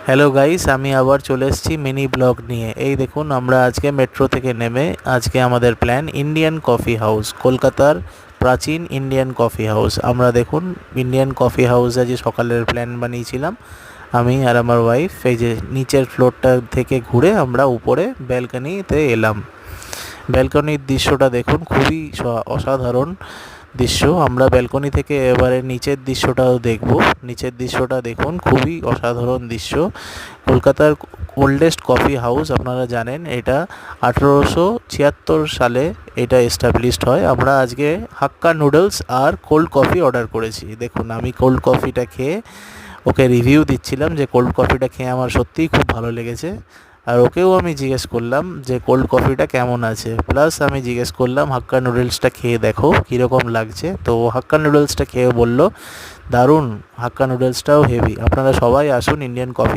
Hello guys, আমি আবার চলে এসেছি মিনি ব্লগ নিয়ে। এই দেখুন, আমরা আজকে মেট্রো থেকে নেমে আজকে আমাদের প্ল্যান ইন্ডিয়ান কফি হাউস, কলকাতার প্রাচীন ইন্ডিয়ান কফি হাউস। আমরা দেখুন ইন্ডিয়ান কফি হাউসে যে সকালের প্ল্যান বানিয়েছিলাম আমি আর আমার ওয়াইফ, এই যে নিচের ফ্লোরটা থেকে ঘুরে আমরা উপরে ব্যালকনিতে এলাম। ব্যালকনির দৃশ্যটা দেখুন, খুবই অসাধারণ দৃশ্য। আমরা ব্যালকনি থেকে এবারে নিচের দৃশ্যটাও দেখব। নিচের দৃশ্যটা দেখুন, খুবই অসাধারণ দৃশ্য। কলকাতার ওল্ডেস্ট কফি হাউস, আপনারা জানেন এটা 1876 সালে এটা এস্টাবলিশড হয়। আমরা আজকে হাক্কা নুডলস আর কোল্ড কফি অর্ডার করেছি। দেখুন, আমি কোল্ড কফিটা খেয়ে ওকে রিভিউ দিচ্ছিলাম যে কোল্ড কফিটা খেয়ে আমার সত্যিই খুব ভালো লেগেছে। আর ওকেও আমি জিজ্ঞেস করলাম যে কোল্ড কফিটা কেমন আছে, প্লাস আমি জিজ্ঞেস করলাম হাক্কা নুডলসটা খেয়ে দেখো কীরকম লাগছে। তো হাক্কা নুডলসটা খেয়ে বলল দারুণ, হাক্কা নুডলসটাও হেভি। আপনারা সবাই আসুন ইন্ডিয়ান কফি